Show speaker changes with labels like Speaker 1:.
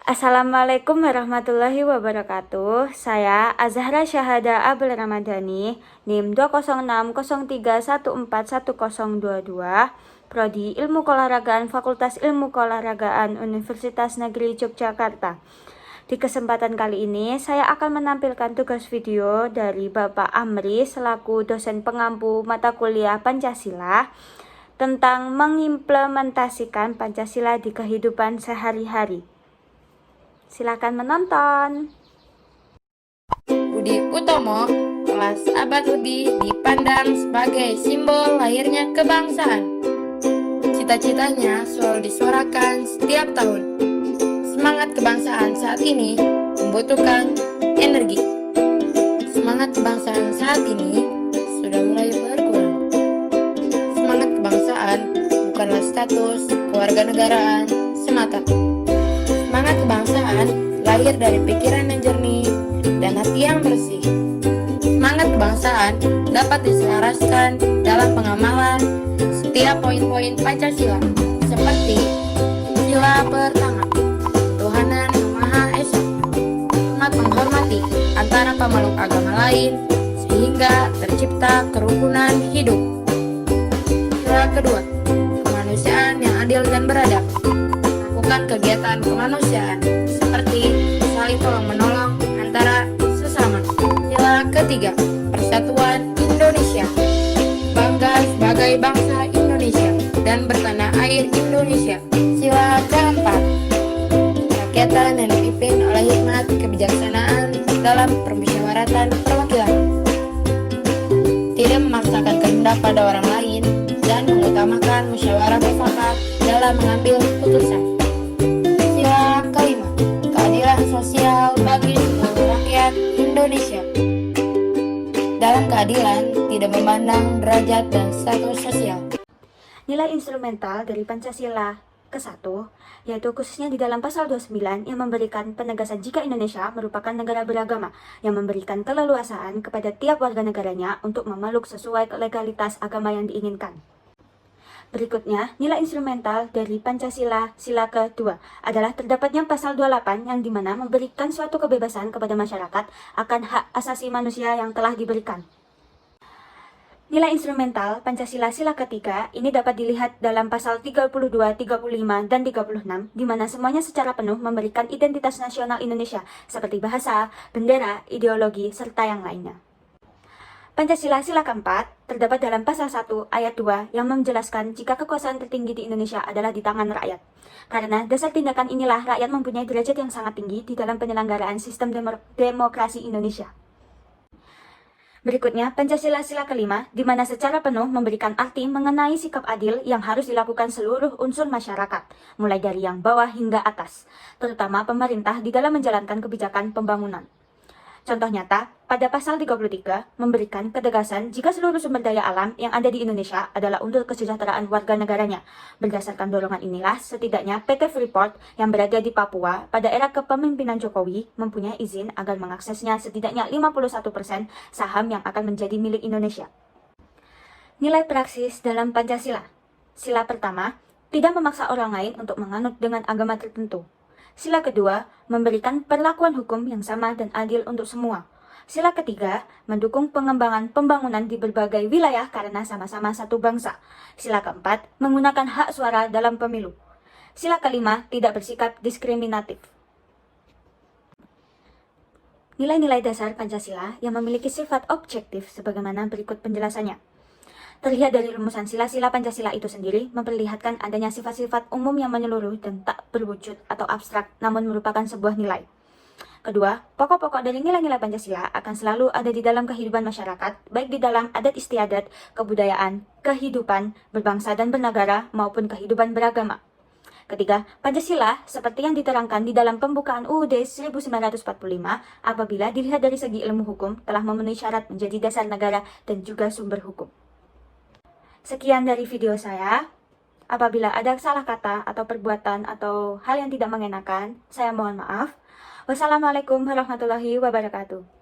Speaker 1: Assalamualaikum warahmatullahi wabarakatuh. Saya Azhara Syahada Abel Ramadhani, NIM 20603141022, Prodi Ilmu Keolahragaan Fakultas Ilmu Keolahragaan Universitas Negeri Yogyakarta. Di kesempatan kali ini, saya akan menampilkan tugas video dari Bapak Amri selaku dosen pengampu mata kuliah Pancasila tentang mengimplementasikan Pancasila di kehidupan sehari-hari. Silakan menonton.
Speaker 2: Budi Utomo, kelas abad lebih dipandang sebagai simbol lahirnya kebangsaan. Cita-citanya selalu disuarakan setiap tahun. Semangat kebangsaan saat ini membutuhkan energi. Semangat kebangsaan saat ini sudah mulai berkurang. Semangat kebangsaan bukanlah status kewarganegaraan semata. Semangat kebangsaan lahir dari pikiran yang jernih dan hati yang bersih. Semangat kebangsaan dapat diselaraskan dalam pengamalan setiap poin-poin Pancasila, seperti sila pertama, ketuhanan yang Maha Esa, hormat menghormati antara pemeluk agama lain sehingga tercipta kerukunan hidup. Sila kedua, kemanusiaan yang adil dan beradab, kegiatan kemanusiaan seperti saling tolong menolong antara sesama. Sila ketiga, persatuan Indonesia, bangga sebagai bangsa Indonesia dan bertanah air Indonesia. Sila keempat, kerakyatan yang dipimpin oleh hikmat kebijaksanaan dalam permusyawaratan perwakilan, tidak memaksakan kehendak pada orang lain dan mengutamakan musyawarah mufakat dalam mengambil putusan. Kelima, keadilan sosial bagi seluruh rakyat Indonesia. Dalam keadilan tidak memandang derajat dan status sosial.
Speaker 1: Nilai instrumental dari Pancasila ke-1, yaitu khususnya di dalam pasal 29 yang memberikan penegasan jika Indonesia merupakan negara beragama, yang memberikan keleluasaan kepada tiap warga negaranya untuk memeluk sesuai legalitas agama yang diinginkan. Berikutnya, nilai instrumental dari Pancasila sila kedua adalah terdapatnya pasal 28 yang dimana memberikan suatu kebebasan kepada masyarakat akan hak asasi manusia yang telah diberikan. Nilai instrumental Pancasila sila ketiga ini dapat dilihat dalam pasal 32, 35, dan 36, di mana semuanya secara penuh memberikan identitas nasional Indonesia seperti bahasa, bendera, ideologi, serta yang lainnya. Pancasila sila keempat terdapat dalam pasal 1 ayat 2 yang menjelaskan jika kekuasaan tertinggi di Indonesia adalah di tangan rakyat. Karena dasar tindakan inilah rakyat mempunyai derajat yang sangat tinggi di dalam penyelenggaraan sistem demokrasi Indonesia. Berikutnya, Pancasila sila kelima, di mana secara penuh memberikan arti mengenai sikap adil yang harus dilakukan seluruh unsur masyarakat, mulai dari yang bawah hingga atas, terutama pemerintah di dalam menjalankan kebijakan pembangunan. Contoh nyata, pada pasal 33 memberikan ketegasan jika seluruh sumber daya alam yang ada di Indonesia adalah untuk kesejahteraan warga negaranya. Berdasarkan dorongan inilah, setidaknya PT Freeport yang berada di Papua pada era kepemimpinan Jokowi mempunyai izin agar mengaksesnya setidaknya 51% saham yang akan menjadi milik Indonesia. Nilai praksis dalam Pancasila. Sila pertama, tidak memaksa orang lain untuk menganut dengan agama tertentu. Sila kedua, memberikan perlakuan hukum yang sama dan adil untuk semua. Sila ketiga, mendukung pengembangan pembangunan di berbagai wilayah karena sama-sama satu bangsa. Sila keempat, menggunakan hak suara dalam pemilu. Sila kelima, tidak bersikap diskriminatif. Nilai-nilai dasar Pancasila yang memiliki sifat objektif sebagaimana berikut penjelasannya. Terlihat dari rumusan sila-sila Pancasila itu sendiri memperlihatkan adanya sifat-sifat umum yang menyeluruh dan tak berwujud atau abstrak namun merupakan sebuah nilai. Kedua, pokok-pokok dari nilai-nilai Pancasila akan selalu ada di dalam kehidupan masyarakat, baik di dalam adat istiadat, kebudayaan, kehidupan, berbangsa dan bernegara, maupun kehidupan beragama. Ketiga, Pancasila seperti yang diterangkan di dalam pembukaan UUD 1945 apabila dilihat dari segi ilmu hukum telah memenuhi syarat menjadi dasar negara dan juga sumber hukum. Sekian dari video saya. Apabila ada salah kata atau perbuatan atau hal yang tidak mengenakan, saya mohon maaf. Wassalamualaikum warahmatullahi wabarakatuh.